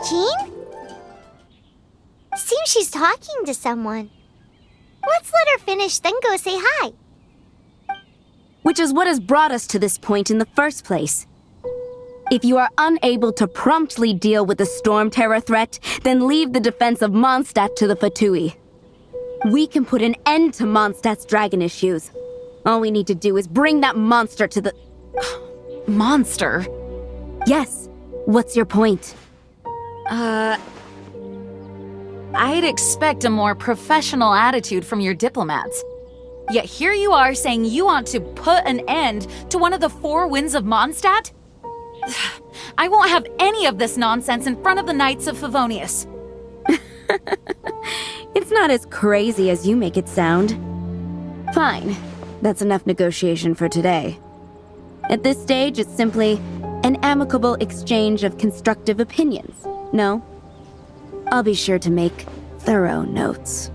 Jean? Seems she's talking to someone. Let's let her finish, then go say hi. Which is what has brought us to this point in the first place. If you are unable to promptly deal with the Storm Terror threat, then leave the defense of Mondstadt to the Fatui. We can put an end to Mondstadt's dragon issues. All we need to do is bring that monster to the... Monster? Yes. What's your point? I'd expect a more professional attitude from your diplomats. Yet here you are saying you want to put an end to one of the four winds of Mondstadt? I won't have any of this nonsense in front of the Knights of Favonius. It's not as crazy as you make it sound. Fine. That's enough negotiation for today. At this stage, it's simply an amicable exchange of constructive opinions. No? I'll be sure to make thorough notes.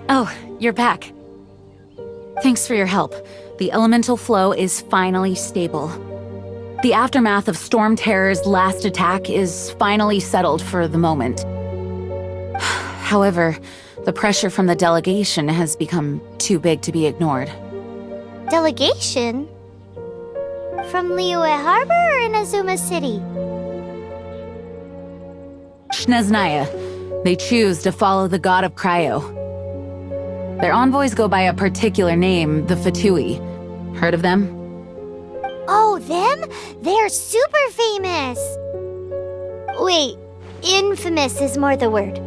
Oh, you're back. Thanks for your help. The elemental flow is finally stable. The aftermath of Storm Terror's last attack is finally settled for the moment. However, the pressure from the delegation has become too big to be ignored. Delegation? From Liyue Harbor or Inazuma City? Snezhnaya. They choose to follow the god of Cryo. Their envoys go by a particular name, the Fatui. Heard of them? Oh, them? They're super famous! Wait, infamous is more the word.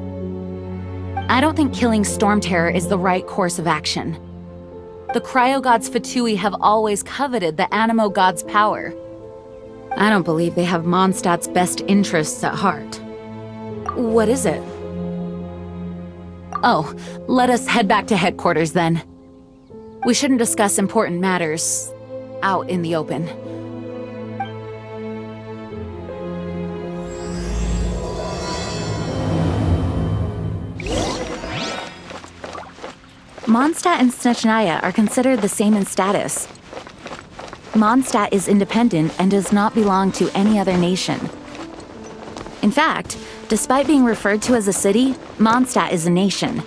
I don't think killing Storm Terror is the right course of action. The Cryo God's Fatui have always coveted the Animo God's power. I don't believe they have Mondstadt's best interests at heart. What is it? Oh, let us head back to headquarters then. We shouldn't discuss important matters out in the open. Mondstadt and Snezhnaya are considered the same in status. Mondstadt is independent and does not belong to any other nation. In fact, despite being referred to as a city, Mondstadt is a nation.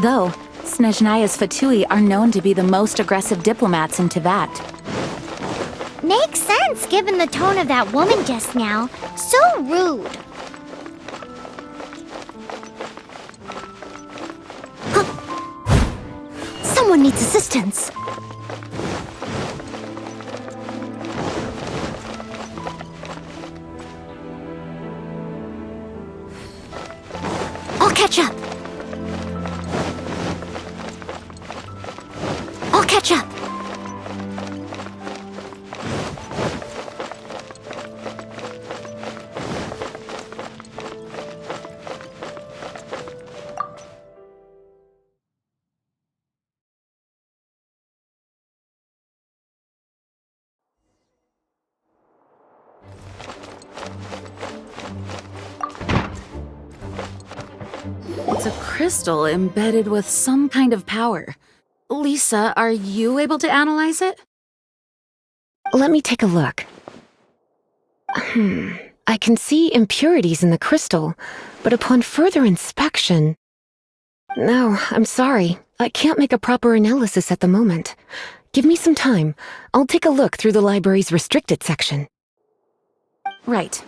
Though, Snezhnaya's Fatui are known to be the most aggressive diplomats in Teyvat. Makes sense given the tone of that woman just now. So rude. Someone needs assistance. I'll catch up. I'll catch up. It's a crystal embedded with some kind of power. Lisa, are you able to analyze it? Let me take a look. I can see impurities in the crystal, but upon further inspection... No, I'm sorry. I can't make a proper analysis at the moment. Give me some time. I'll take a look through the library's restricted section. Right.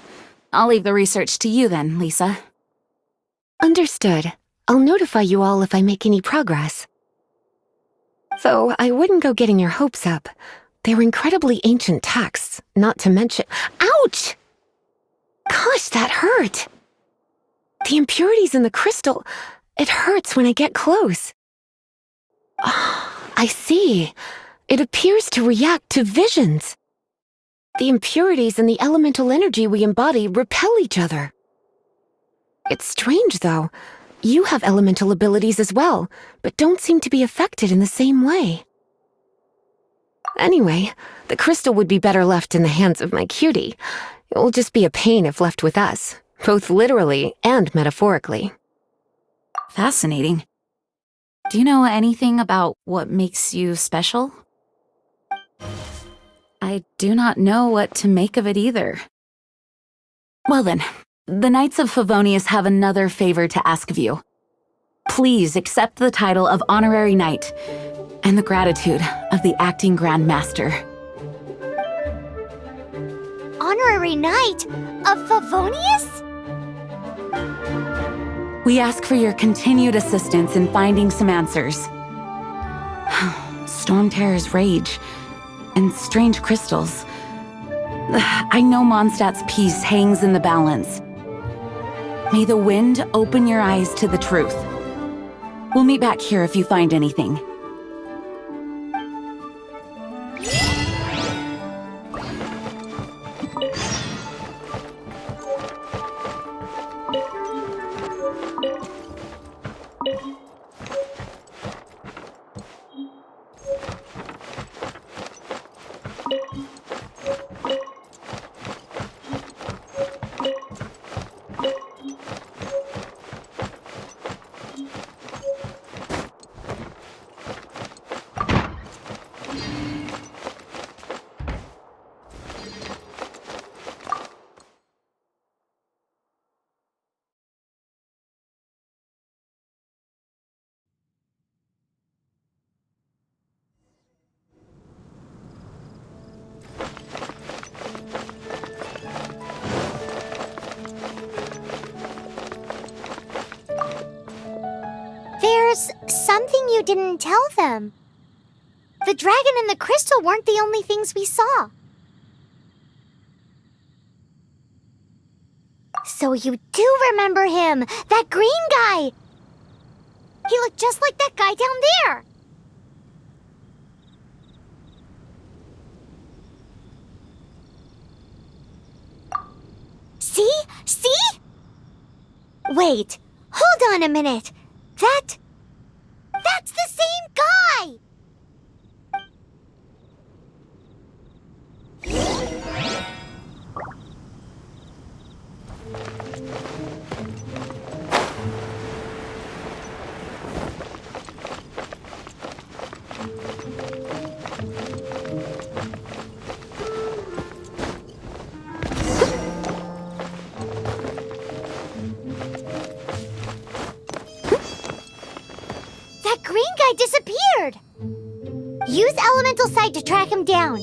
I'll leave the research to you then, Lisa. Understood. I'll notify you all if I make any progress. Though I wouldn't go getting your hopes up. They're incredibly ancient texts, not to mention— Ouch! Gosh, that hurt! The impurities in the crystal— it hurts when I get close. I see. It appears to react to visions. The impurities and the elemental energy we embody repel each other. It's strange, though. You have elemental abilities as well, but don't seem to be affected in the same way. Anyway, the crystal would be better left in the hands of my cutie. It will just be a pain if left with us, both literally and metaphorically. Fascinating. Do you know anything about what makes you special? I do not know what to make of it either. Well then, the Knights of Favonius have another favor to ask of you. Please accept the title of Honorary Knight and the gratitude of the Acting Grand Master. Honorary Knight of Favonius? We ask for your continued assistance in finding some answers. Storm Terror's rage and strange crystals. I know Mondstadt's peace hangs in the balance. May the wind open your eyes to the truth. We'll meet back here if you find anything. There's something you didn't tell them. The dragon and the crystal weren't the only things we saw. So you do remember him, that green guy! He looked just like that guy down there! See? See? Wait, hold on a minute. That's the same guy! That green guy disappeared! Use Elemental Sight to track him down.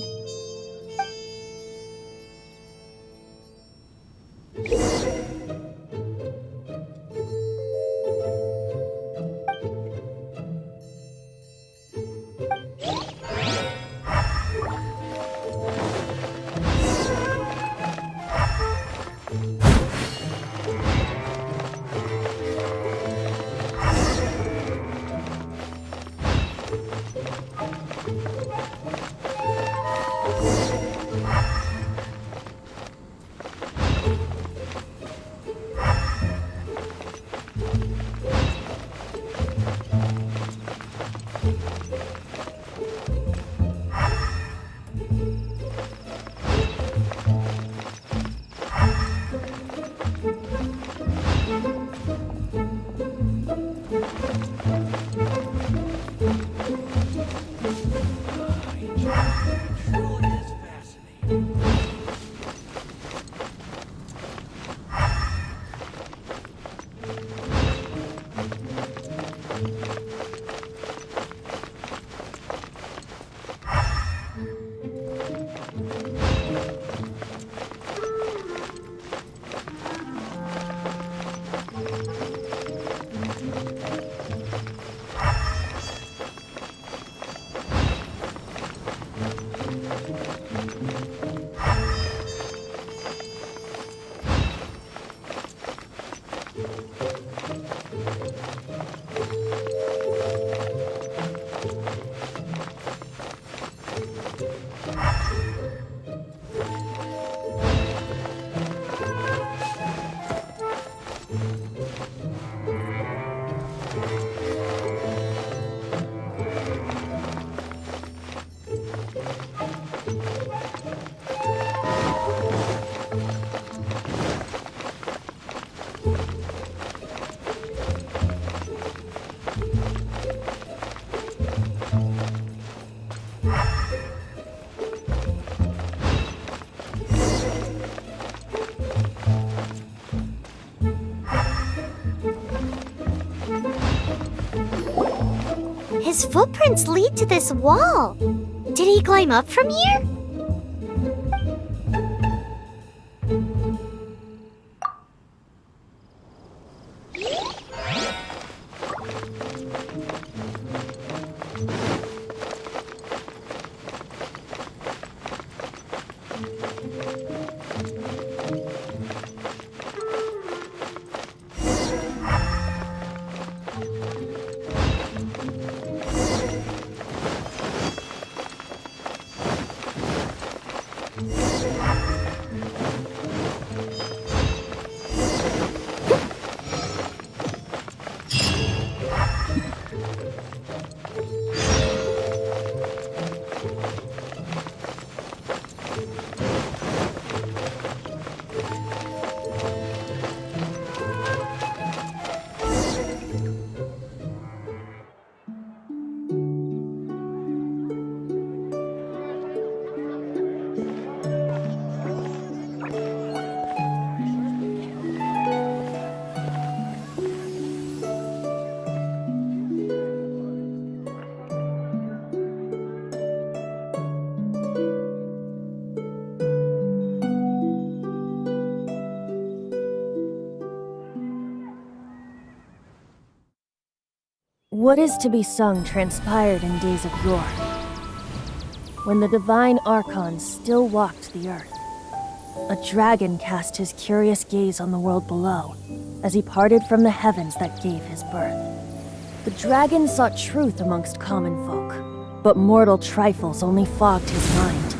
His footprints lead to this wall. Did he climb up from here? What is to be sung transpired in days of yore, when the divine archons still walked the earth. A dragon cast his curious gaze on the world below, as he parted from the heavens that gave his birth. The dragon sought truth amongst common folk, but mortal trifles only fogged his mind.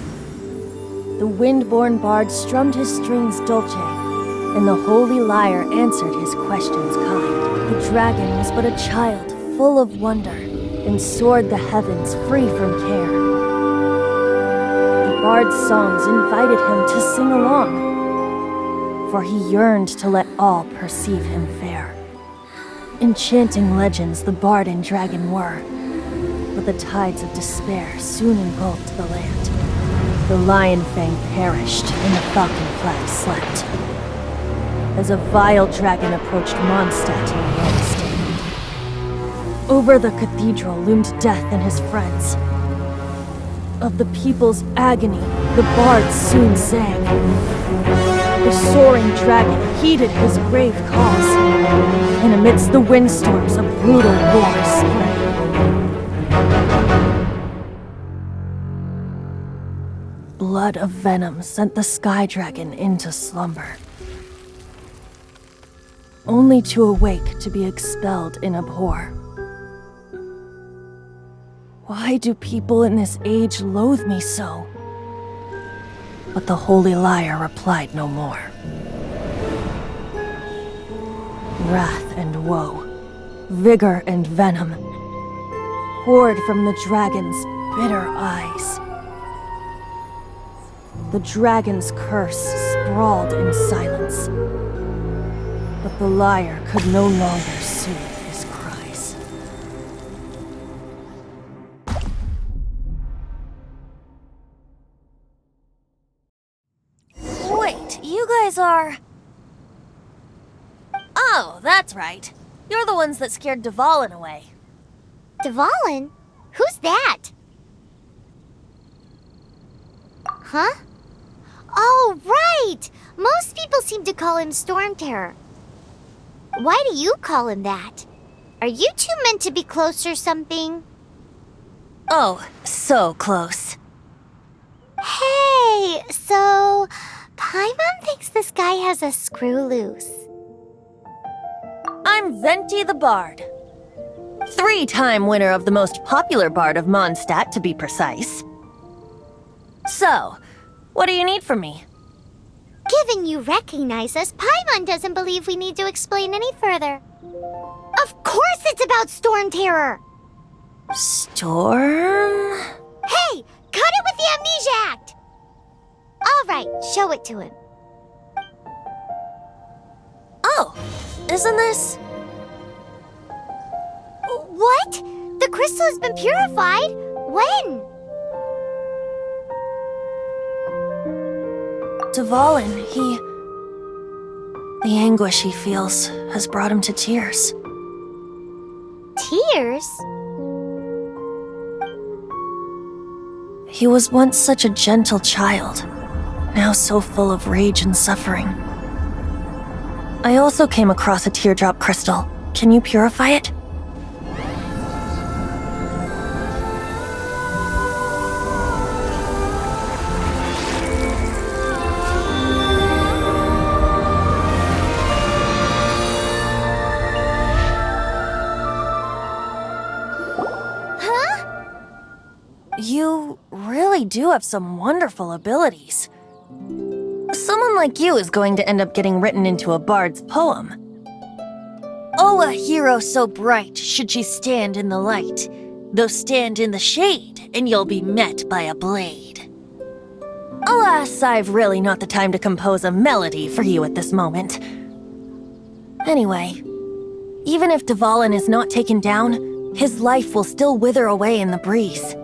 The wind-born bard strummed his strings dolce, and the holy lyre answered his questions kind. The dragon was but a child, full of wonder, and soared the heavens free from care. The bard's songs invited him to sing along, for he yearned to let all perceive him fair. Enchanting legends the bard and dragon were, but the tides of despair soon engulfed the land. The lion fang perished, and the falcon flag slept, as a vile dragon approached Mondstadt in a red state. Over the cathedral loomed death and his friends. Of the people's agony, the bard soon sang. The soaring dragon heeded his grave calls, and amidst the windstorms a brutal war spread. Blood of venom sent the sky dragon into slumber, only to awake to be expelled in abhor. Why do people in this age loathe me so? But the holy lyre replied no more. Wrath and woe, vigor and venom, poured from the dragon's bitter eyes. The dragon's curse sprawled in silence, but the lyre could no longer soothe his cries. Wait, you guys are... Oh, that's right. You're the ones that scared Dvalin away. Dvalin? Who's that? Huh? Oh, right! Most people seem to call him Storm Terror. Why do you call him that? Are you two meant to be close or something? Oh, so close. Hey, so... Paimon thinks this guy has a screw loose. I'm Venti the Bard. 3-time winner of the most popular bard of Mondstadt, to be precise. So, what do you need from me? Given you recognize us, Paimon doesn't believe we need to explain any further. Of course it's about Storm Terror! Storm? Hey, cut it with the Amnesia Act! Alright, show it to him. Oh, isn't this... What? The crystal has been purified? When? Dvalin, the anguish he feels has brought him to tears. Tears? He was once such a gentle child, now so full of rage and suffering. I also came across a teardrop crystal. Can you purify it? You really do have some wonderful abilities. Someone like you is going to end up getting written into a bard's poem. Oh, a hero so bright should she stand in the light, though stand in the shade, and you'll be met by a blade. Alas, I've really not the time to compose a melody for you at this moment. Anyway, even if Dvalin is not taken down, his life will still wither away in the breeze.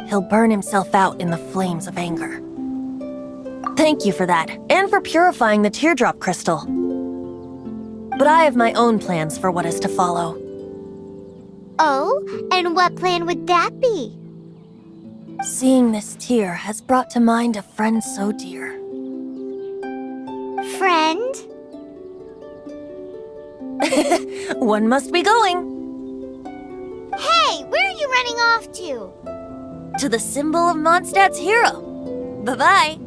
He'll burn himself out in the flames of anger. Thank you for that, and for purifying the teardrop crystal. But I have my own plans for what is to follow. Oh, and what plan would that be? Seeing this tear has brought to mind a friend so dear. Friend? One must be going. Hey, where are you running off to? To the symbol of Mondstadt's hero. Bye-bye.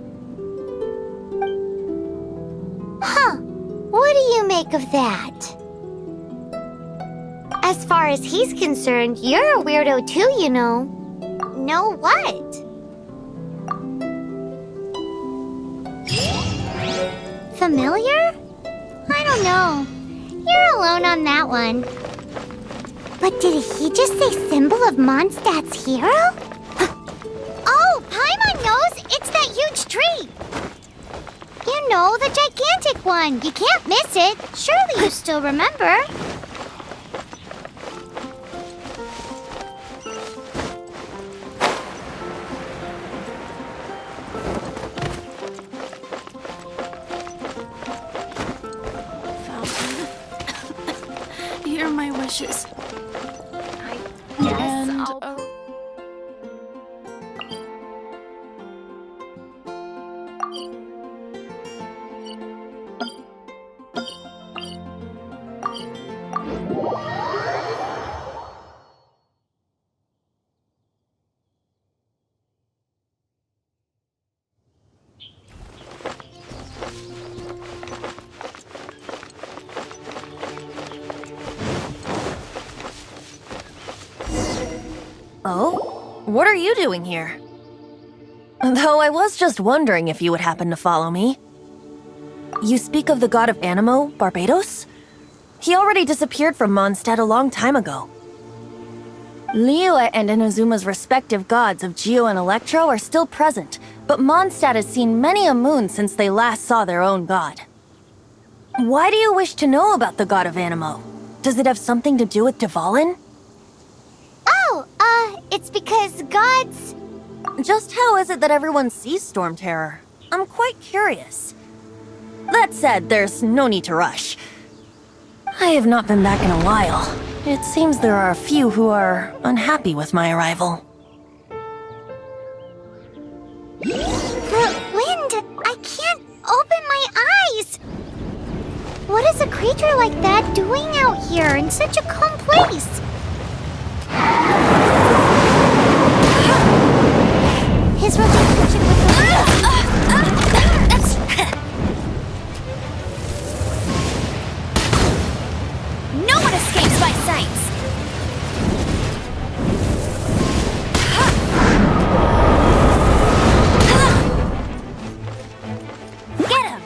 Huh. What do you make of that? As far as he's concerned, you're a weirdo too, you know. Know what? Familiar? I don't know. You're alone on that one. But did he just say symbol of Mondstadt's hero? Oh, Paimon knows! It's that huge tree! You know, the gigantic one. You can't miss it. Surely you still remember. Fountain, hear my wishes. Yes, And Oh? What are you doing here? Though I was just wondering if you would happen to follow me. You speak of the god of Animo, Barbados? He already disappeared from Mondstadt a long time ago. Liyue and Inazuma's respective gods of Geo and Electro are still present, but Mondstadt has seen many a moon since they last saw their own god. Why do you wish to know about the god of Animo? Does it have something to do with Dvalin? Oh, it's because gods... Just how is it that everyone sees Storm Terror? I'm quite curious. That said, there's no need to rush. I have not been back in a while. It seems there are a few who are unhappy with my arrival. The wind! I can't open my eyes! What is a creature like that doing out here in such a calm place? His relationship with the No one escapes my sights! Get him!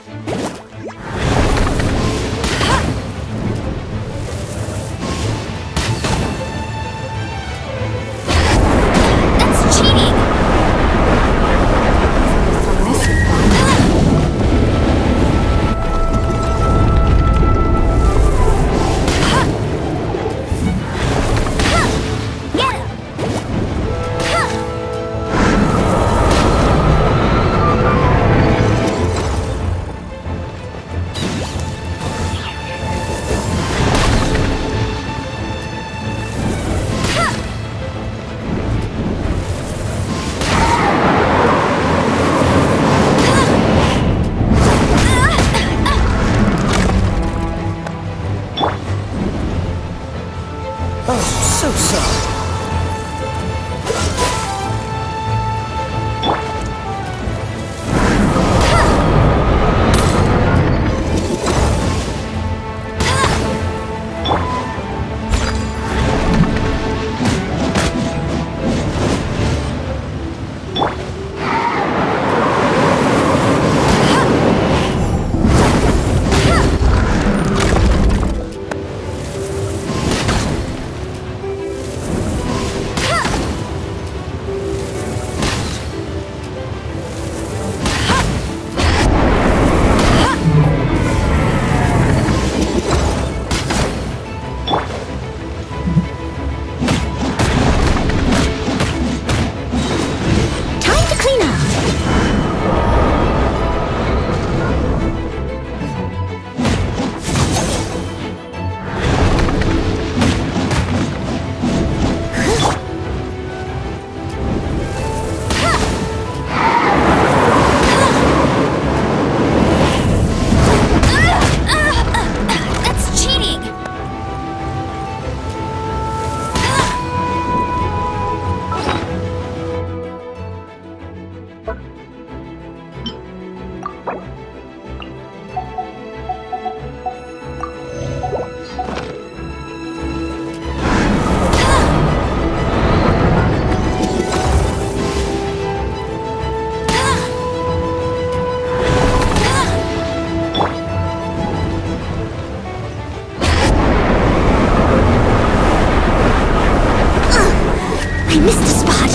I missed a spot!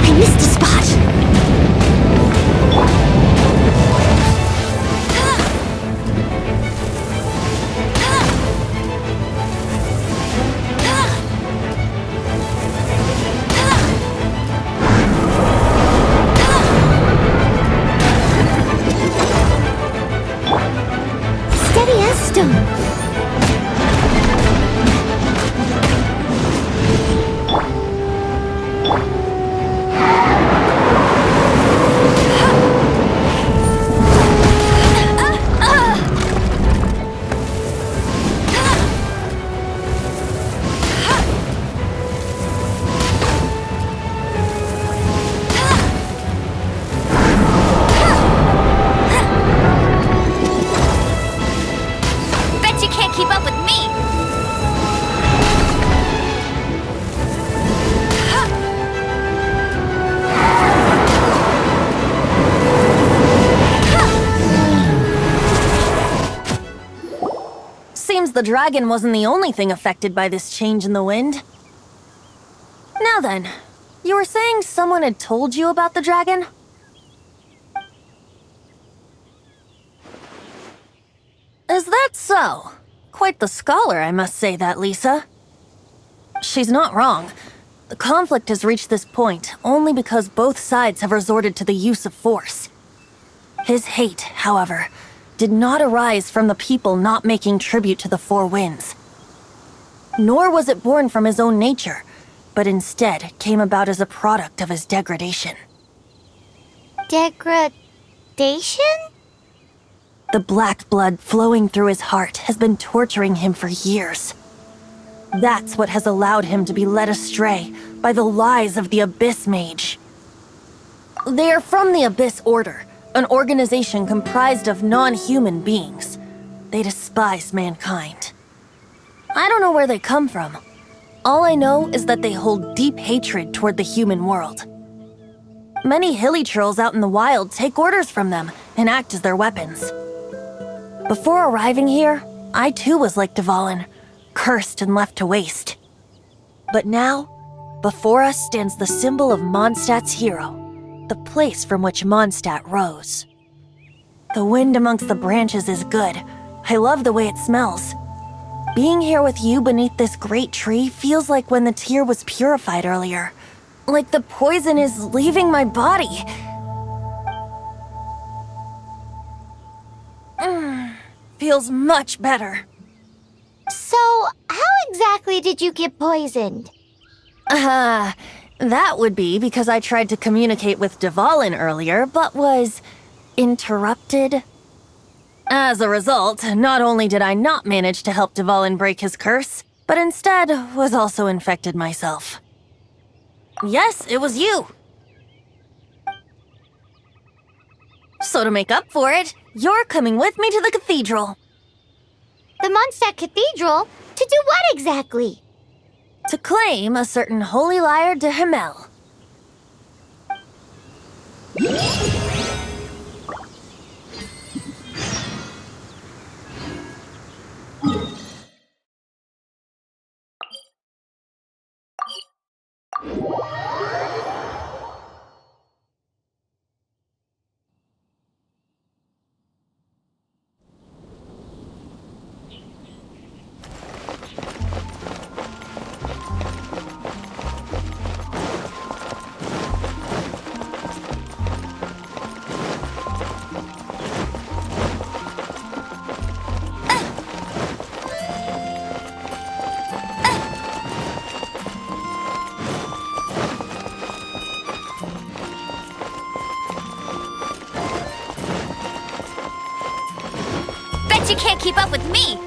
I missed a spot! Steady as stone. Bet you can't keep up with me! Seems the dragon wasn't the only thing affected by this change in the wind. Now then, you were saying someone had told you about the dragon? Is that so? Quite the scholar, I must say that, Lisa. She's not wrong. The conflict has reached this point only because both sides have resorted to the use of force. His hate, however, did not arise from the people not making tribute to the Four Winds. Nor was it born from his own nature, but instead came about as a product of his degradation. Degradation? The black blood flowing through his heart has been torturing him for years. That's what has allowed him to be led astray by the lies of the Abyss Mage. They are from the Abyss Order, an organization comprised of non-human beings. They despise mankind. I don't know where they come from. All I know is that they hold deep hatred toward the human world. Many hilly trolls out in the wild take orders from them and act as their weapons. Before arriving here, I too was like Dvalin, cursed and left to waste. But now, before us stands the symbol of Mondstadt's hero, the place from which Mondstadt rose. The wind amongst the branches is good. I love the way it smells. Being here with you beneath this great tree feels like when the tear was purified earlier. Like the poison is leaving my body. Feels much better. So, how exactly did you get poisoned? That would be because I tried to communicate with Dvalin earlier, but was interrupted. As a result, not only did I not manage to help Dvalin break his curse, but instead was also infected myself. Yes, it was you. So to make up for it, you're coming with me to the cathedral. The Mondstadt Cathedral? To do what exactly? To claim a certain holy lyre de Himmel. Bet you can't keep up with me!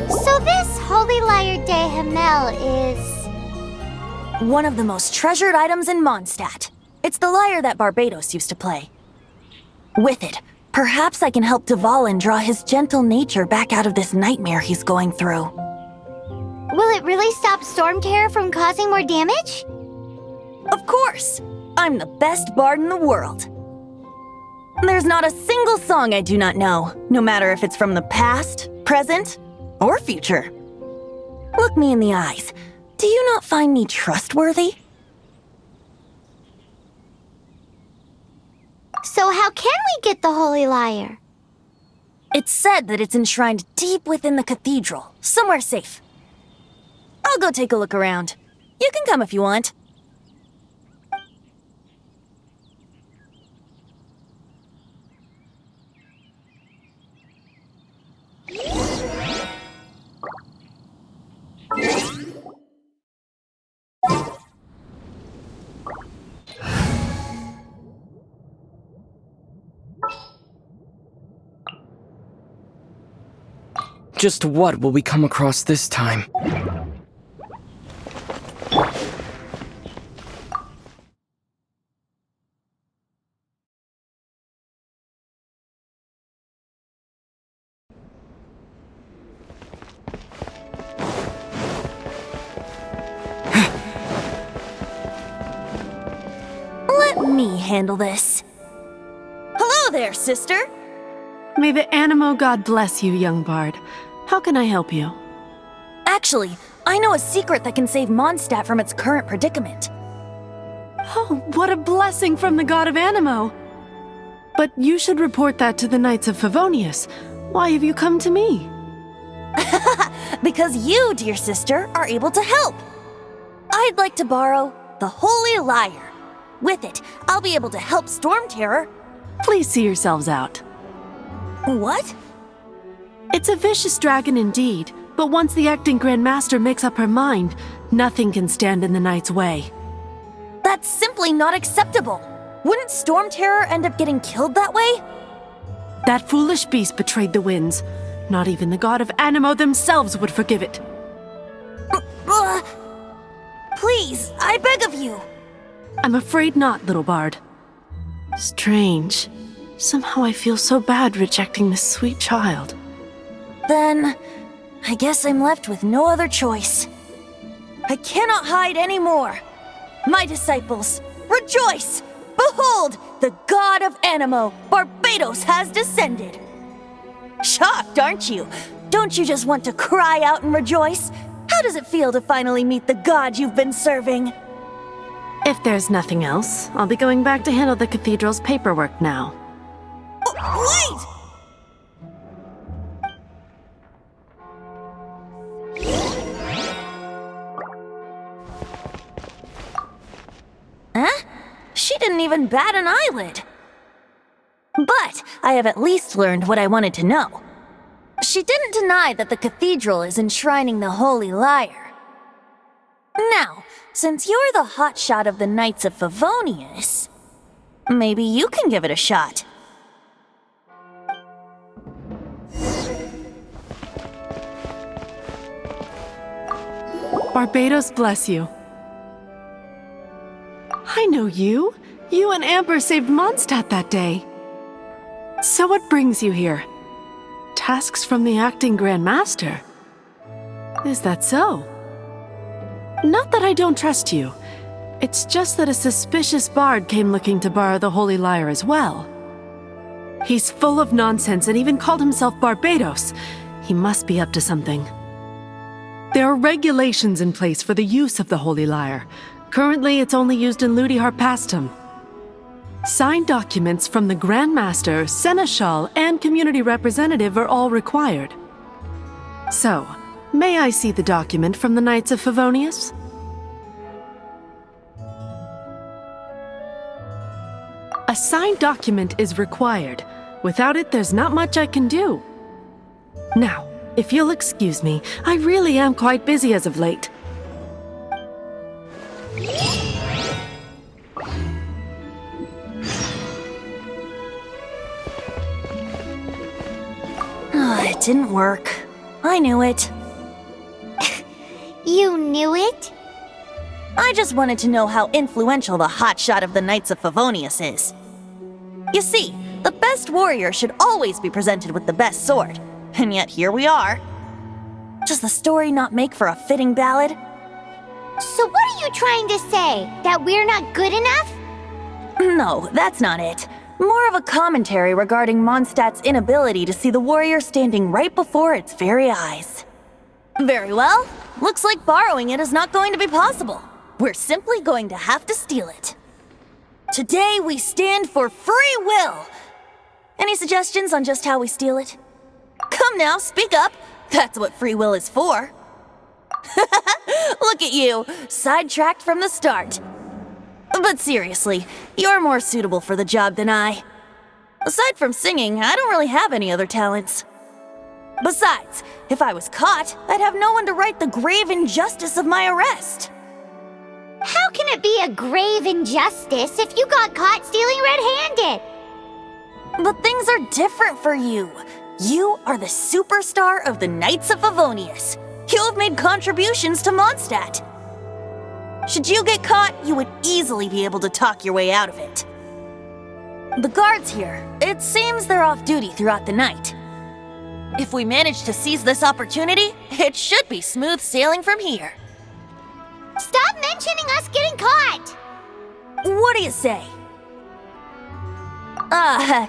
So this holy lyre de Himmel is... One of the most treasured items in Mondstadt. It's the lyre that Barbados used to play. With it, Perhaps I can help Dvalin draw his gentle nature back out of this nightmare he's going through. Will it really stop Storm Terror from causing more damage? Of course! I'm the best bard in the world. There's not a single song I do not know, no matter if it's from the past, present, or future. Look me in the eyes. Do you not find me trustworthy? So how can we get the Holy Lyre? It's said that it's enshrined deep within the cathedral, somewhere safe. I'll go take a look around. You can come if you want. Just what will we come across this time? Let me handle this. Hello there, sister! May the Animo God bless you, young bard. How can I help you? Actually, I know a secret that can save Mondstadt from its current predicament. Oh, what a blessing from the god of Animo! But you should report that to the Knights of Favonius. Why have you come to me? Because you, dear sister, are able to help. I'd like to borrow the Holy Lyre. With it, I'll be able to help Storm Terror. Please see yourselves out. What? It's a vicious dragon indeed, but once the acting Grand Master makes up her mind, nothing can stand in the Knight's way. That's simply not acceptable. Wouldn't Storm Terror end up getting killed that way? That foolish beast betrayed the winds. Not even the god of Animo themselves would forgive it. Please, I beg of you. I'm afraid not, little bard. Strange. Somehow I feel so bad rejecting this sweet child. Then, I guess I'm left with no other choice. I cannot hide anymore. My disciples, rejoice! Behold, the god of Animo, Barbados, has descended. Shocked, aren't you? Don't you just want to cry out and rejoice? How does it feel to finally meet the god you've been serving? If there's nothing else, I'll be going back to handle the cathedral's paperwork now. Wait! Huh? She didn't even bat an eyelid. But I have at least learned what I wanted to know. She didn't deny that the cathedral is enshrining the Holy Lyre. Now, since you're the hotshot of the Knights of Favonius, maybe you can give it a shot. Barbados bless you. I know you. You and Amber saved Mondstadt that day. So what brings you here? Tasks from the acting Grand Master? Is that so? Not that I don't trust you. It's just that a suspicious bard came looking to borrow the Holy Lyre as well. He's full of nonsense and even called himself Barbados. He must be up to something. There are regulations in place for the use of the Holy Lyre. Currently, it's only used in Ludi Harpastum. Signed documents from the Grand Master, Seneschal, and Community Representative are all required. So, may I see the document from the Knights of Favonius? A signed document is required. Without it, there's not much I can do. Now, if you'll excuse me, I really am quite busy as of late. It didn't work. I knew it. You knew it? I just wanted to know how influential the hotshot of the Knights of Favonius is. You see, The best warrior should always be presented with the best sword. And yet here we are. Does the story not make for a fitting ballad? So what are you trying to say? That we're not good enough? No, that's not it. More of a commentary regarding Mondstadt's inability to see the warrior standing right before its very eyes. Very well. Looks like borrowing it is not going to be possible. We're simply going to have to steal it. Today we stand for free will. Any suggestions on just how we steal it? Come now, speak up. That's what free will is for. Look at you, sidetracked from the start. But seriously, you're more suitable for the job than I. Aside from singing, I don't really have any other talents. Besides, if I was caught, I'd have no one to right the grave injustice of my arrest. How can it be a grave injustice if you got caught stealing red-handed? But things are different for you. You are the superstar of the Knights of Favonius. You have made contributions to Mondstadt. Should you get caught, you would easily be able to talk your way out of it. The guards here, it seems they're off duty throughout the night. If we manage to seize this opportunity, it should be smooth sailing from here. Stop mentioning us getting caught! What do you say?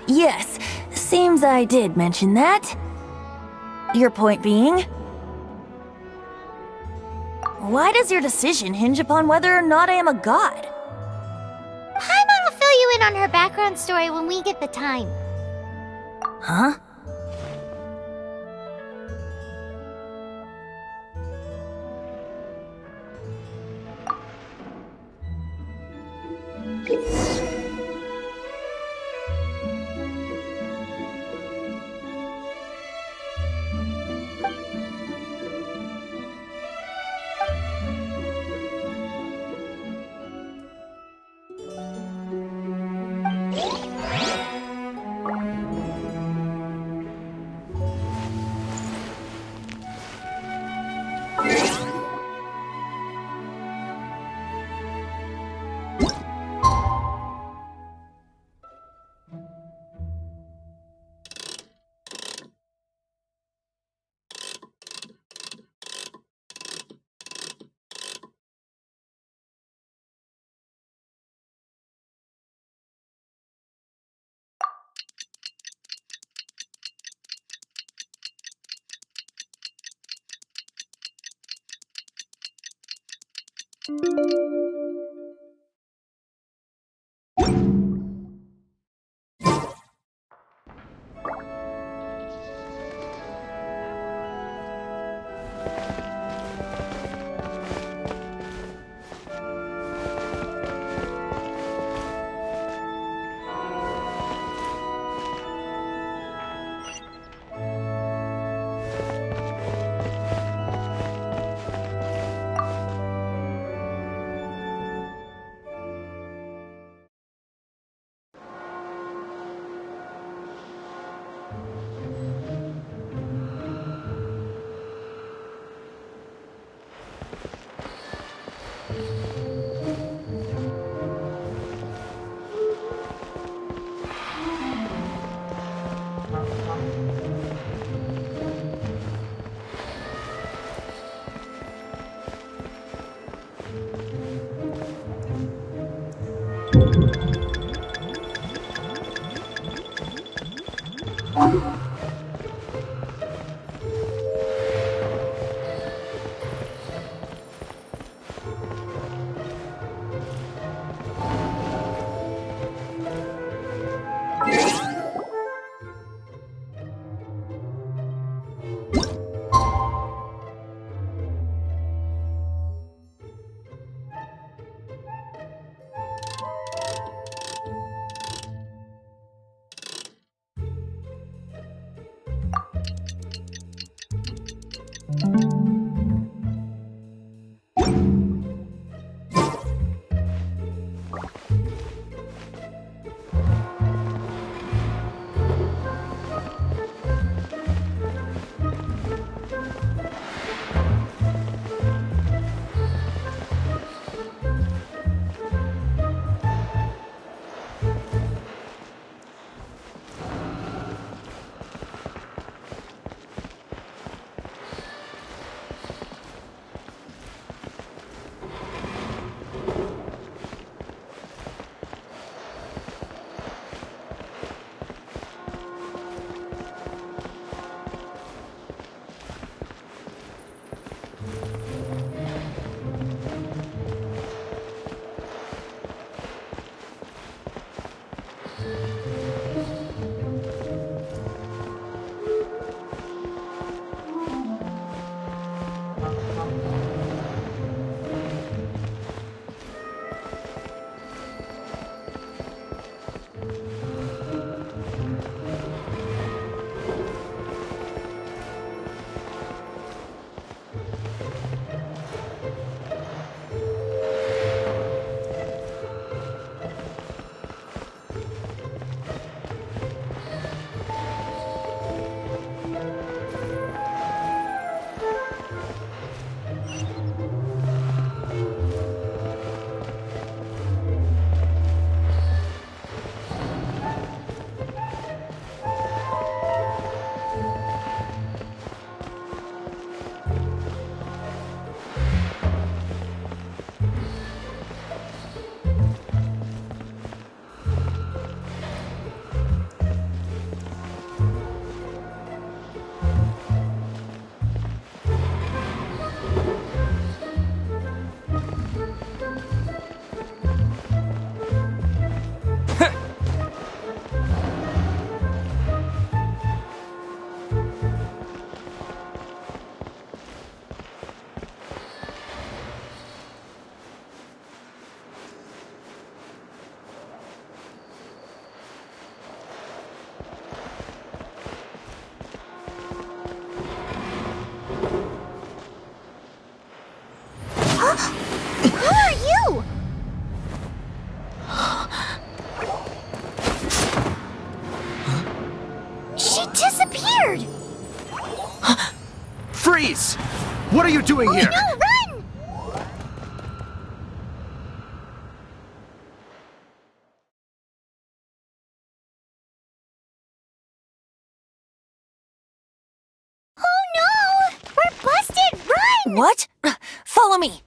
Yes. Seems I did mention that. Your point being? Why does your decision hinge upon whether or not I am a god? Paimon will fill you in on her background story when we get the time. Huh? Freeze! What are you doing here? No, run! Oh no! We're busted! Run! What? Follow me.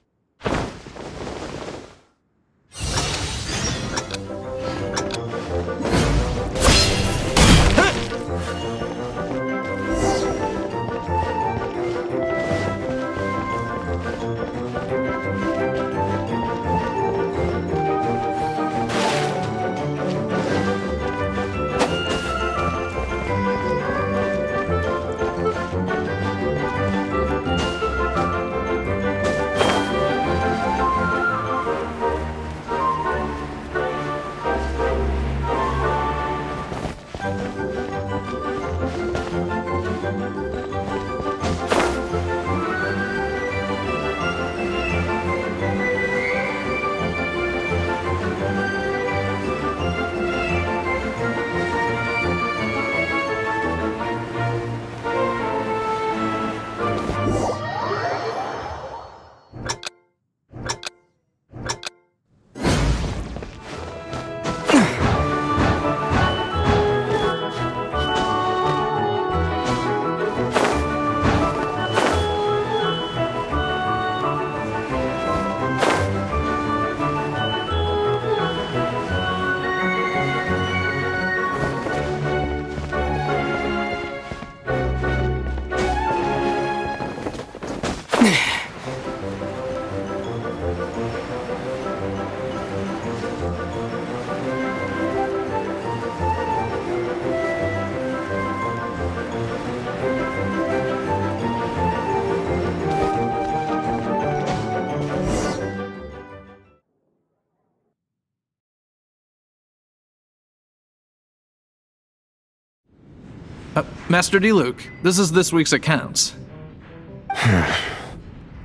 Master Diluc, this is this week's accounts.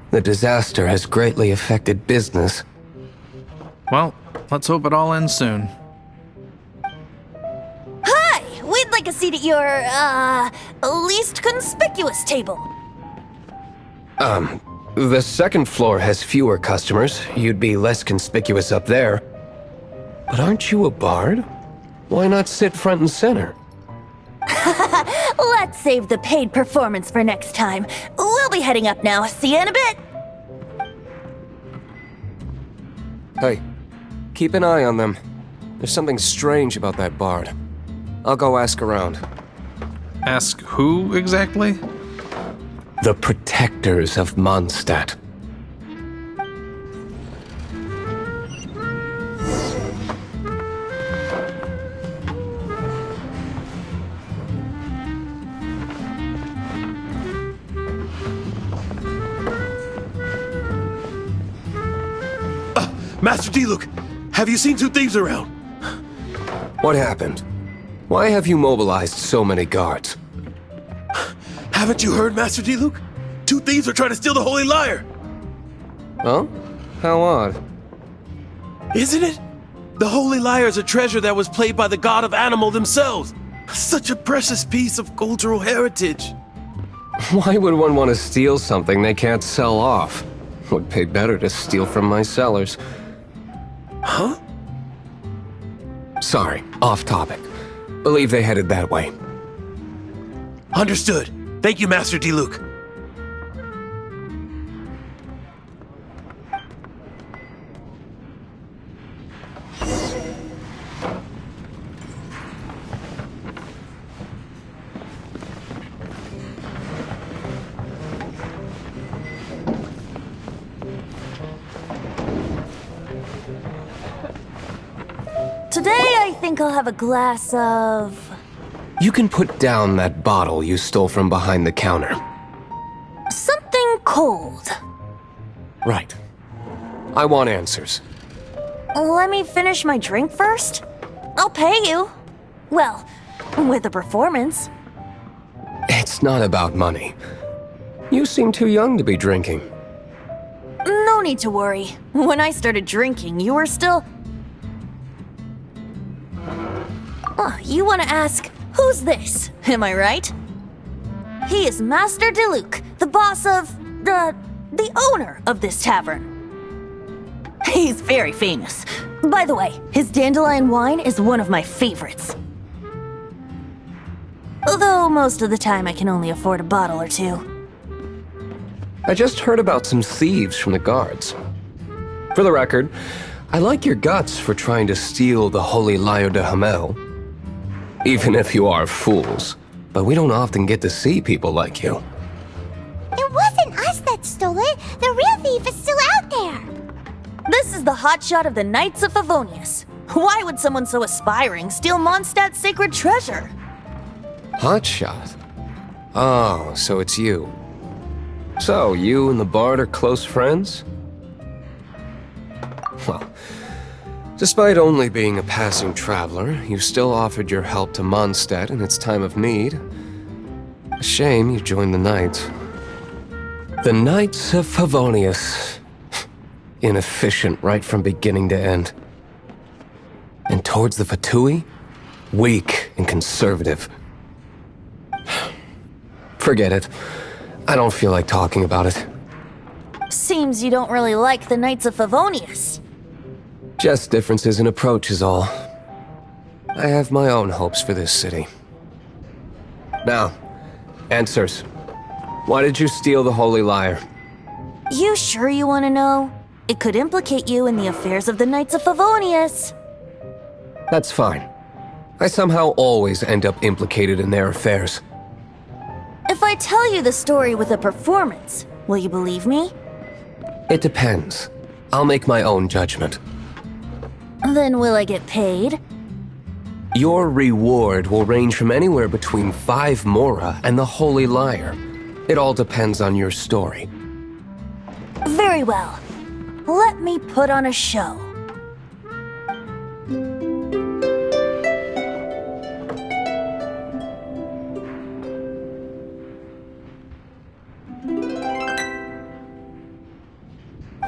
The disaster has greatly affected business. Well, let's hope it all ends soon. Hi! We'd like a seat at your, least conspicuous table. The second floor has fewer customers. You'd be less conspicuous up there. But aren't you a bard? Why not sit front and center? Let's save the paid performance for next time. We'll be heading up now. See you in a bit. Hey, keep an eye on them. There's something strange about that bard. I'll go ask around. Ask who exactly? The protectors of Mondstadt. Master Diluc, have you seen two thieves around? What happened? Why have you mobilized so many guards? Haven't you heard, Master Diluc? Two thieves are trying to steal the Holy Lyre! Huh? How odd. Isn't it? The Holy Lyre is a treasure that was played by the god of animal themselves. Such a precious piece of cultural heritage. Why would one want to steal something they can't sell off? Would pay better to steal from my sellers. Huh? Sorry, off topic. Believe they headed that way. Understood. Thank you, Master Diluc. Today, I think I'll have a glass of... You can put down that bottle you stole from behind the counter. something cold. Right. I want answers. Let me finish my drink first. I'll pay you. Well, with a performance. It's not about money. You seem too young to be drinking. No need to worry. When I started drinking, you were still... Oh, you want to ask, who's this? Am I right? He is Master Diluc, the boss of, the owner of this tavern. He's very famous. By the way, his dandelion wine is one of my favorites. Although most of the time I can only afford a bottle or two. I just heard about some thieves from the guards. For the record, I like your guts for trying to steal the Holy Lyre de Hamel. Even if you are fools, but we don't often get to see people like you. It wasn't us that stole it. The real thief is still out there. This is the hotshot of the Knights of Favonius. Why would someone so aspiring steal Mondstadt's sacred treasure? Hotshot? Oh, so it's you. So, you and the Bard are close friends? Well, despite only being a passing traveler, you still offered your help to Mondstadt in its time of need. A shame you joined the Knights. The Knights of Favonius. Inefficient right from beginning to end. And towards the Fatui? Weak and conservative. Forget it. I don't feel like talking about it. Seems you don't really like the Knights of Favonius. Just differences in approach is all. I have my own hopes for this city. Now, answers. Why did you steal the Holy Lyre? You sure you want to know? It could implicate you in the affairs of the Knights of Favonius. That's fine. I somehow always end up implicated in their affairs. If I tell you the story with a performance, will you believe me? It depends. I'll make my own judgment. Then will I get paid? Your reward will range from anywhere between 5 Mora and the Holy Lyre. It all depends on your story. Very well. Let me put on a show.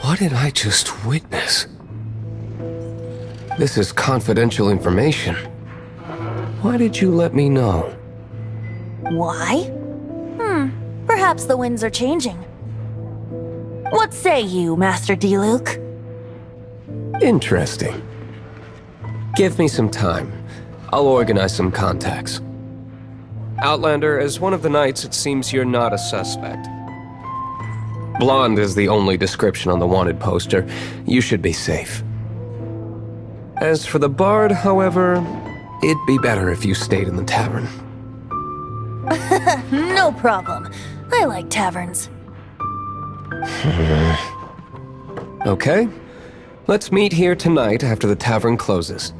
What did I just witness? This is confidential information. Why did you let me know? Why? Perhaps the winds are changing. What say you, Master Diluc? Interesting. Give me some time. I'll organize some contacts. Outlander, as one of the knights, it seems you're not a suspect. Blonde is the only description on the wanted poster. You should be safe. As for the Bard, however, it'd be better if you stayed in the tavern. No problem. I like taverns. Okay. Let's meet here tonight after the tavern closes.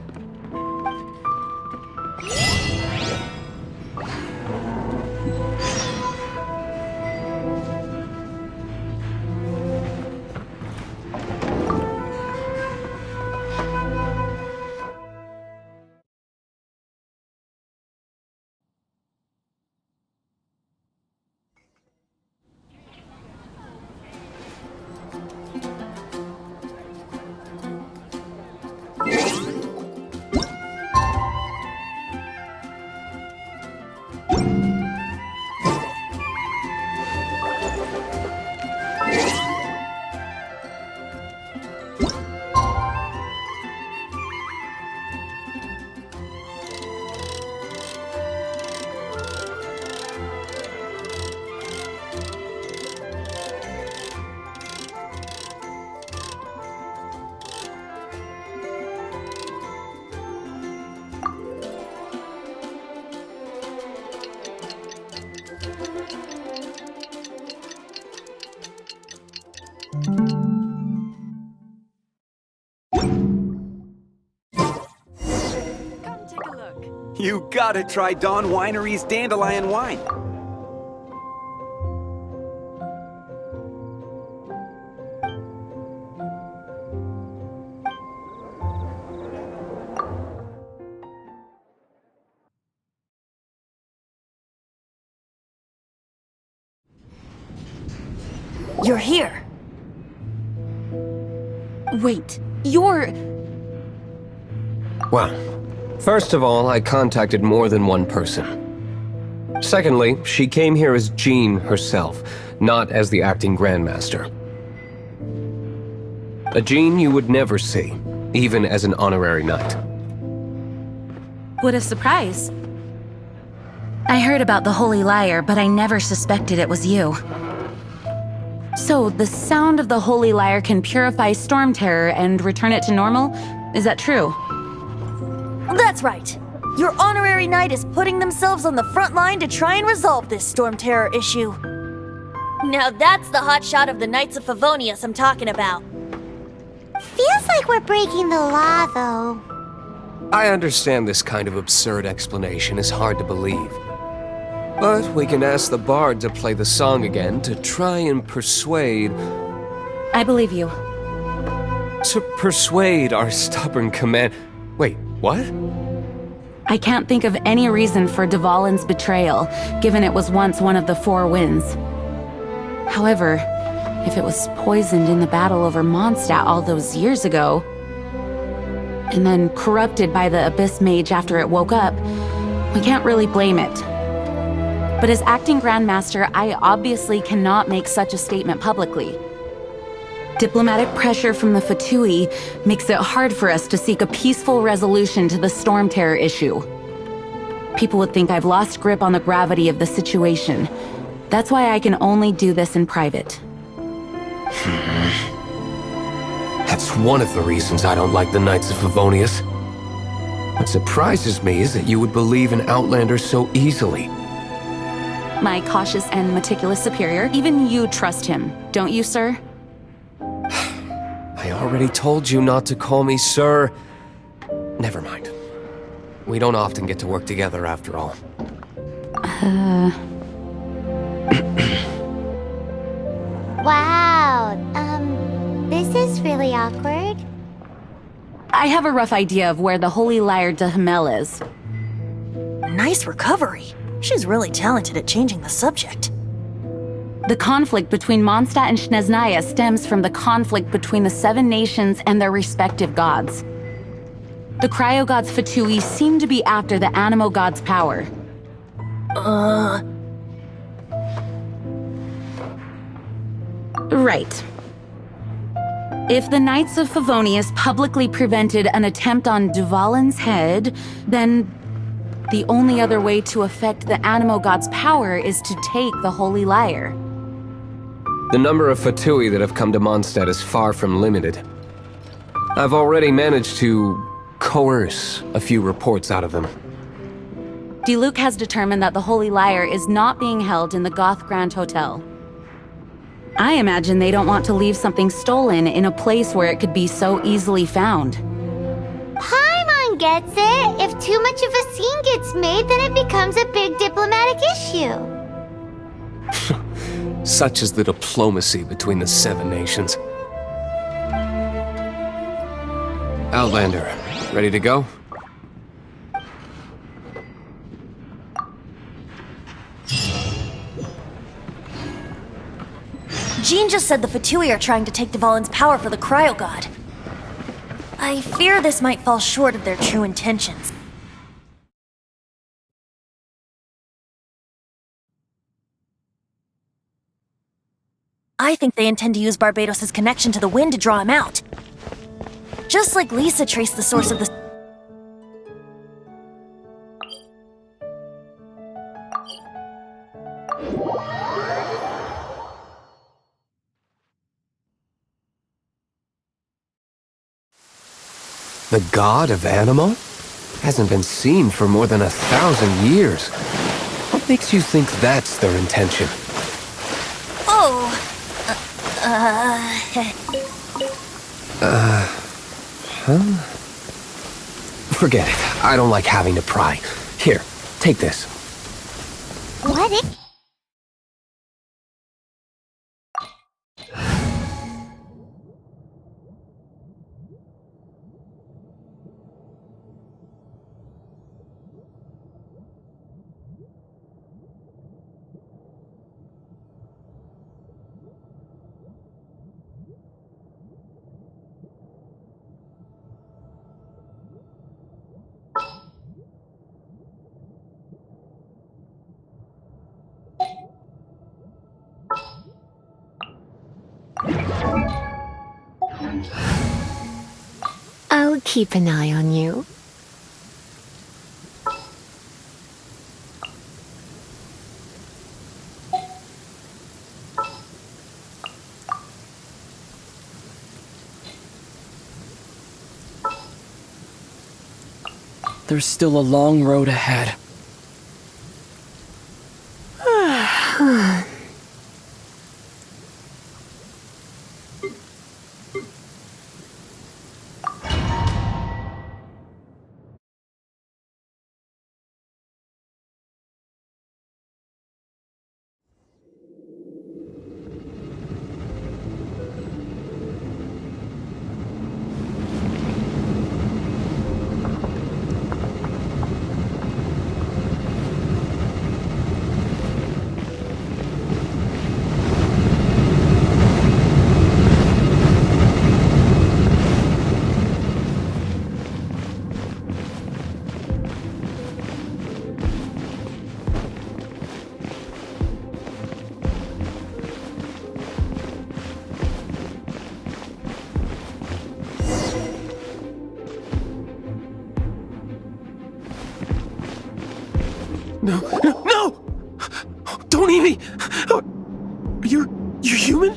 You gotta try Dawn Winery's Dandelion Wine. You're here. Wait, you're... Well, first of all, I contacted more than one person. Secondly, she came here as Jean herself, not as the acting Grandmaster. A Jean you would never see, even as an honorary knight. What a surprise. I heard about the Holy Liar, but I never suspected it was you. So, the sound of the Holy Liar can purify Storm Terror and return it to normal? Is that true? That's right. Your honorary knight is putting themselves on the front line to try and resolve this Storm Terror issue. Now that's the hot shot of the Knights of Favonius I'm talking about. Feels like we're breaking the law, though. I understand this kind of absurd explanation is hard to believe. But we can ask the bard to play the song again to try and persuade... I believe you. To persuade our stubborn command... Wait, what? I can't think of any reason for Dvalin's betrayal, given it was once one of the Four Winds. However, if it was poisoned in the battle over Mondstadt all those years ago, and then corrupted by the Abyss Mage after it woke up, we can't really blame it. But as acting Grandmaster, I obviously cannot make such a statement publicly. Diplomatic pressure from the Fatui makes it hard for us to seek a peaceful resolution to the Storm Terror issue. People would think I've lost grip on the gravity of the situation. That's why I can only do this in private. That's one of the reasons I don't like the Knights of Favonius. What surprises me is that you would believe in Outlanders so easily. My cautious and meticulous superior, even you trust him, don't you, sir? I already told you not to call me sir. Never mind. We don't often get to work together after all. Wow, this is really awkward. I have a rough idea of where the Holy Liar de Himmel is. Nice recovery. She's really talented at changing the subject. The conflict between Mondstadt and Snezhnaya stems from the conflict between the Seven Nations and their respective gods. The Cryo Gods Fatui seem to be after the Animo God's power. Right. If the Knights of Favonius publicly prevented an attempt on Dvalin's head, then the only other way to affect the Animo God's power is to take the Holy Liar. The number of Fatui that have come to Mondstadt is far from limited. I've already managed to coerce a few reports out of them. Diluc has determined that the Holy Liar is not being held in the Goth Grand Hotel. I imagine they don't want to leave something stolen in a place where it could be so easily found. Paimon gets it. If too much of a scene gets made, then it becomes a big diplomatic issue. Such is the diplomacy between the Seven Nations. Outlander, ready to go? Jean just said the Fatui are trying to take Dvalin's power for the Cryo God. I fear this might fall short of their true intentions. I think they intend to use Barbados' connection to the wind to draw him out. Just like Lisa traced the source of the... The god of Animo? Hasn't been seen for more than 1,000 years. What makes you think that's their intention? Oh! Forget it. I don't like having to pry. Here, take this. What if... I'll keep an eye on you. There's still a long road ahead. No! Don't eat me! You're human?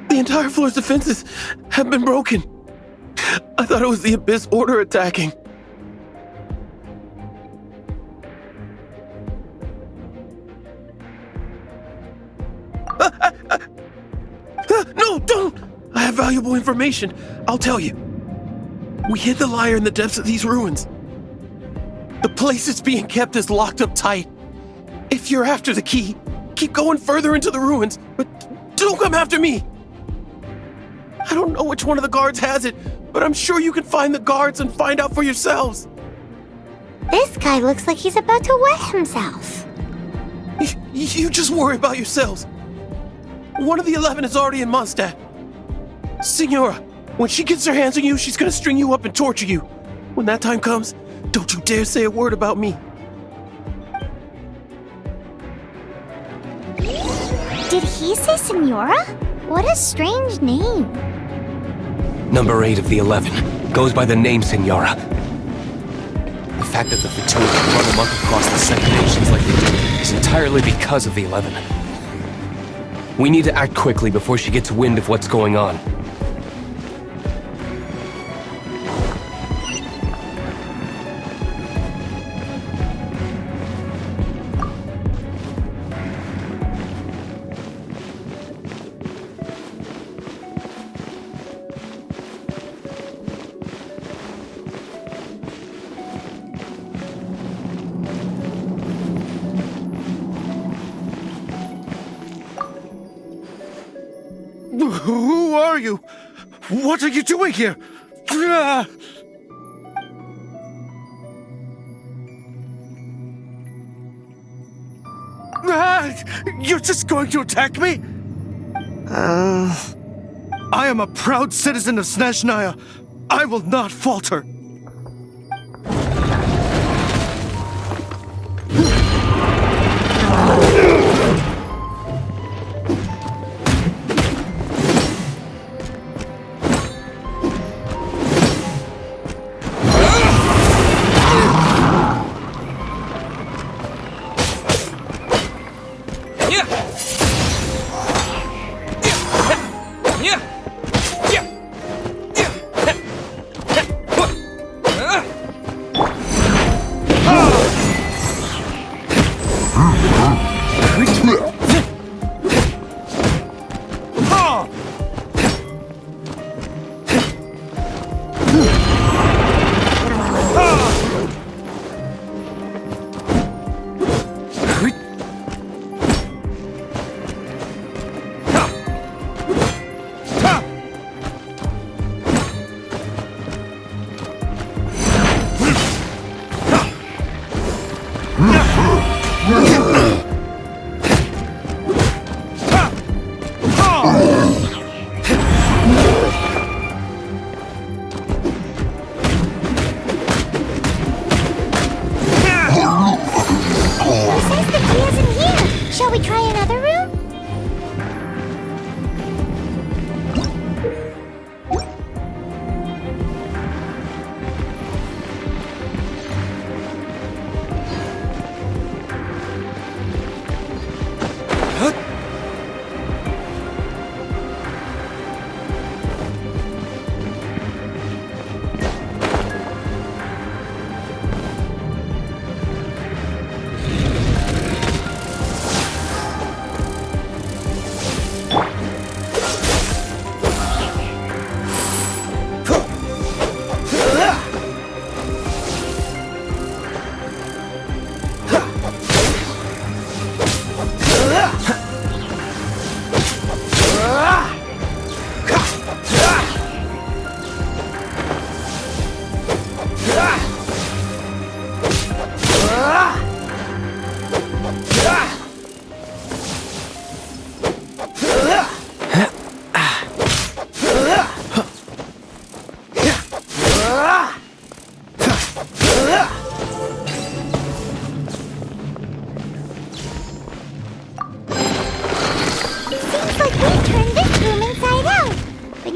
The entire floor's defenses have been broken. I thought it was the Abyss Order attacking. No, don't! I have valuable information. I'll tell you. We hid the lyre in the depths of these ruins. The place it's being kept is locked up tight. If you're after the key, keep going further into the ruins, but don't come after me. I don't know which one of the guards has it, but I'm sure you can find the guards and find out for yourselves. This guy looks like he's about to wet himself. You just worry about yourselves. One of the 11 is already in Mondstadt. Signora, when she gets her hands on you, she's gonna string you up and torture you. When that time comes, don't you dare say a word about me. Did he say Senora? What a strange name. Number 8 of the 11 goes by the name Senora. The fact that the Fatui can run amok across the Seven Nations like they do is entirely because of the 11. We need to act quickly before she gets wind of what's going on. Who are you? What are you doing here? You're just going to attack me? I am a proud citizen of Snezhnaya. I will not falter.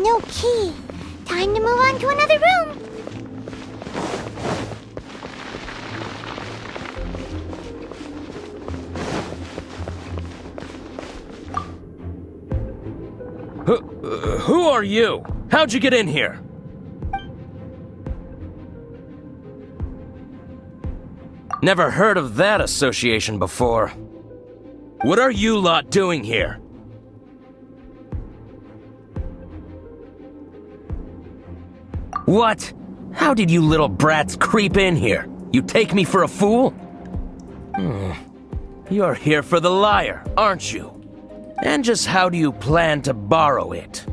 No key. Time to move on to another room. Who are you? How'd you get in here? Never heard of that association before. What are you lot doing here? What? How did you little brats creep in here? You take me for a fool? You're here for the lyre, aren't you? And just how do you plan to borrow it?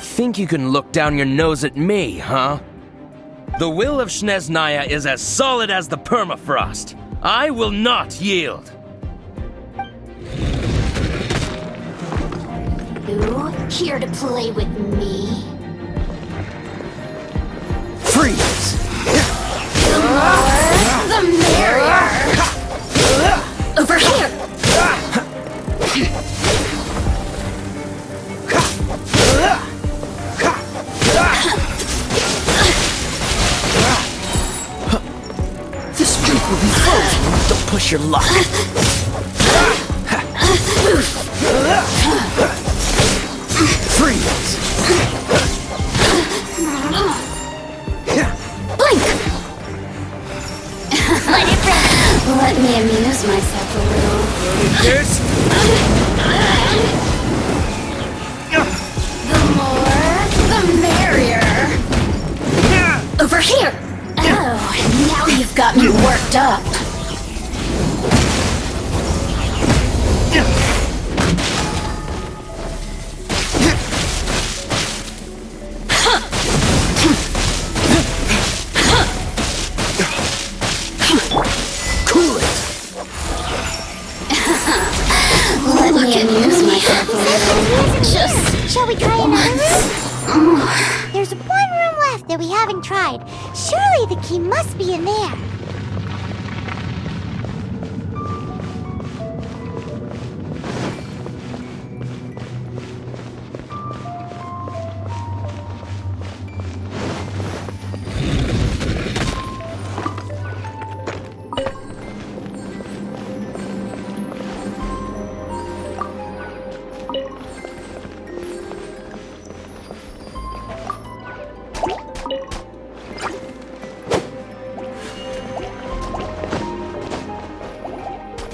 Think you can look down your nose at me, huh? The will of Snezhnaya is as solid as the permafrost. I will not yield. You here to play with me? Freeze! The more, the merrier. Over here. This streak will be frozen. Don't push your luck. Freeze! Blink! Let me amuse myself a little. This? The more, the merrier. Over here! Oh, now you've got me worked up. Cool it! Let me amuse myself a little. Just, shall we try another room? There's one room left that we haven't tried. Surely the key must be in there.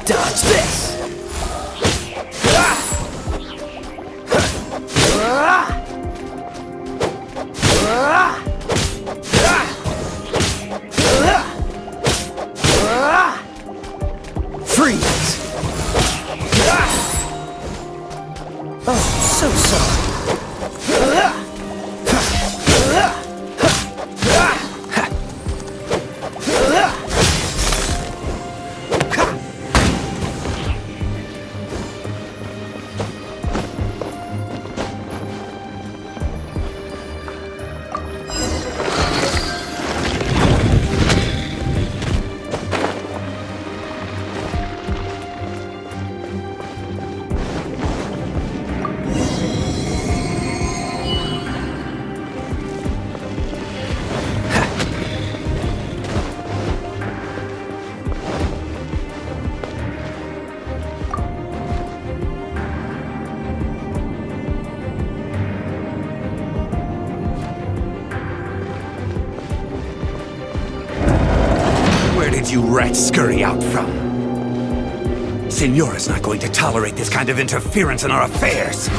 Dodge this! Freeze! Oh, so sorry. Where did you rats scurry out from? Signora's not going to tolerate this kind of interference in our affairs.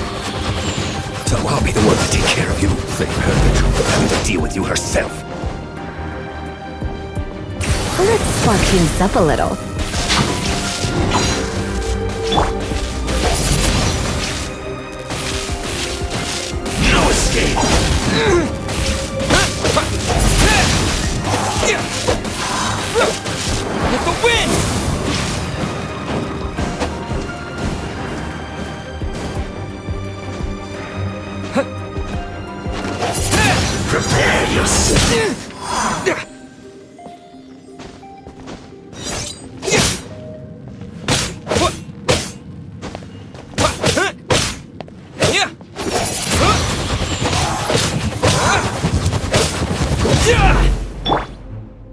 So I'll be the one to take care of you. Save her the trouble of having to deal with you herself. Let's spark things up a little. No escape! With the wind!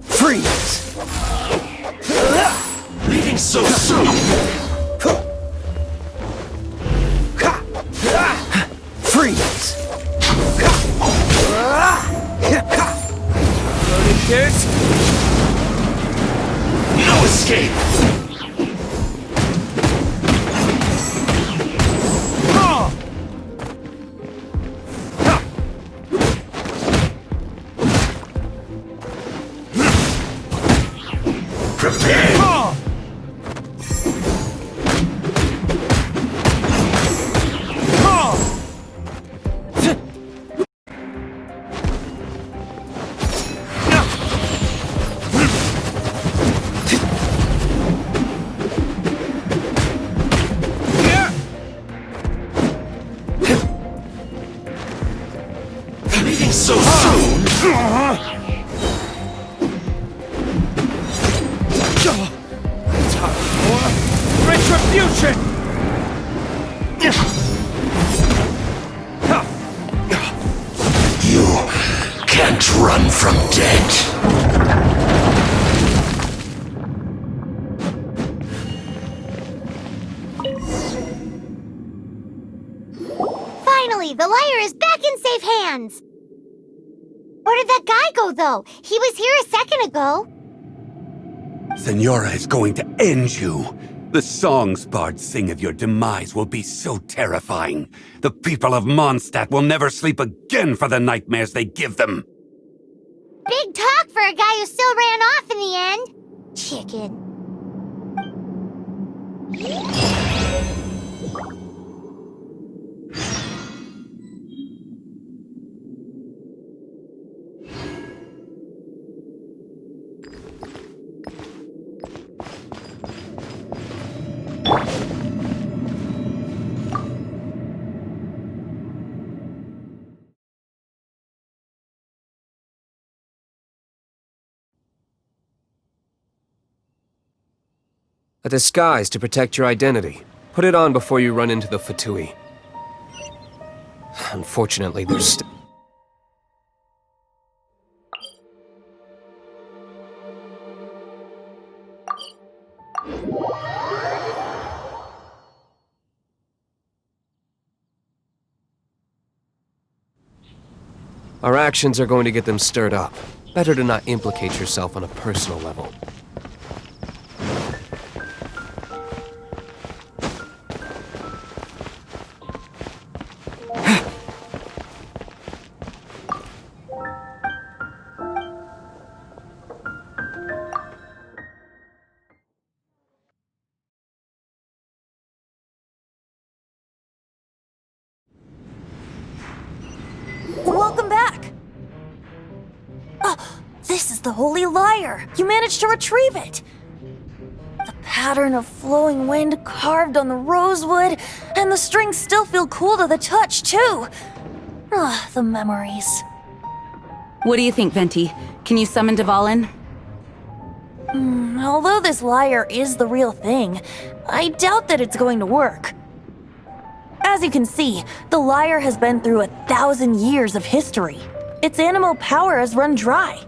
Freeze! Leaving so soon! Freeze! No escape! Prepare! Leaving so soon? Time for retribution! You can't run from death. Finally, the liar is back in safe hands! Where did that guy go, though? He was here a second ago. Senora is going to end you. The songs bards sing of your demise will be so terrifying. The people of Mondstadt will never sleep again for the nightmares they give them. Big talk for a guy who still ran off in the end. Chicken. A disguise to protect your identity. Put it on before you run into the Fatui. Unfortunately, there's Our actions are going to get them stirred up. Better to not implicate yourself on a personal level. Welcome back! Oh, this is the Holy Lyre! You managed to retrieve it! The pattern of flowing wind carved on the rosewood, and the strings still feel cool to the touch, too! Ah, the memories. What do you think, Venti? Can you summon Dvalin? Although this lyre is the real thing, I doubt that it's going to work. As you can see, the lyre has been through 1,000 years of history. Its animal power has run dry.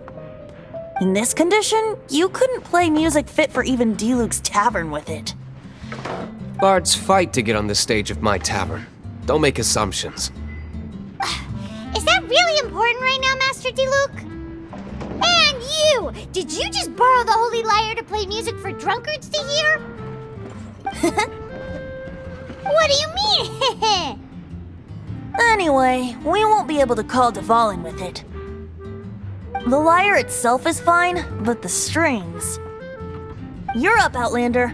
In this condition, you couldn't play music fit for even Diluc's tavern with it. Bards fight to get on the stage of my tavern. Don't make assumptions. Is that really important right now, Master Diluc? And you! Did you just borrow the Holy Lyre to play music for drunkards to hear? What do you mean? Anyway, we won't be able to call Dvalin with it. The lyre itself is fine, but the strings... You're up, Outlander.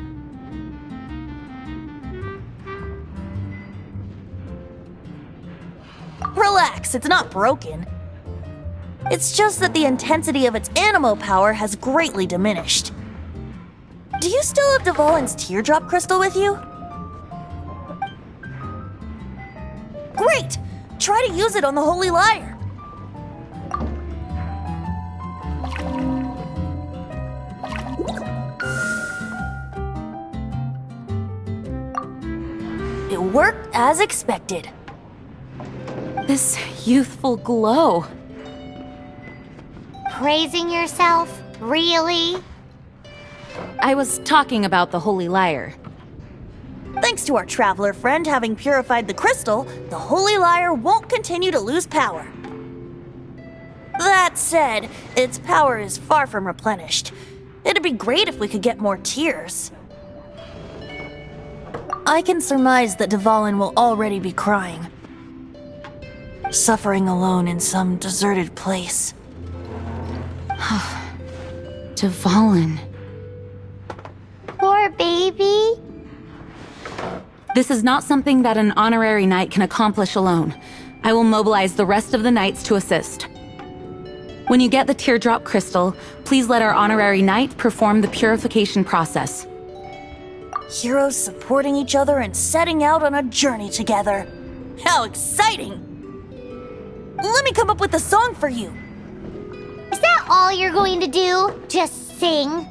Relax, it's not broken. It's just that the intensity of its animo power has greatly diminished. Do you still have Dvalin's teardrop crystal with you? Great! Try to use it on the Holy Lyre. worked as expected. This youthful glow. Praising yourself? Really? I was talking about the Holy Lyre. Thanks to our traveler friend having purified the crystal, the Holy Lyre won't continue to lose power. That said, its power is far from replenished. It'd be great if we could get more tears. I can surmise that Dvalin will already be crying. Suffering alone in some deserted place. Dvalin. Poor baby. This is not something that an honorary knight can accomplish alone. I will mobilize the rest of the knights to assist. When you get the teardrop crystal, please let our honorary knight perform the purification process. Heroes supporting each other and setting out on a journey together. How exciting! Let me come up with a song for you. Is that all you're going to do? Just sing?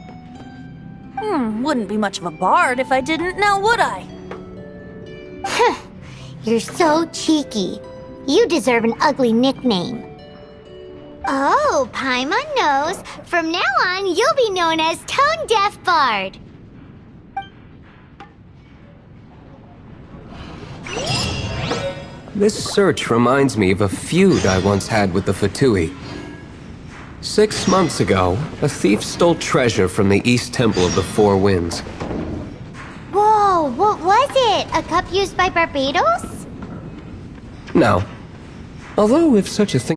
Wouldn't be much of a bard if I didn't, now would I? You're so cheeky. You deserve an ugly nickname. Oh, Paimon knows. From now on, you'll be known as Tone Deaf Bard. This search reminds me of a feud I once had with the Fatui. 6 months ago, a thief stole treasure from the East Temple of the Four Winds. Whoa, what was it? A cup used by Barbados? No. Although if such a thing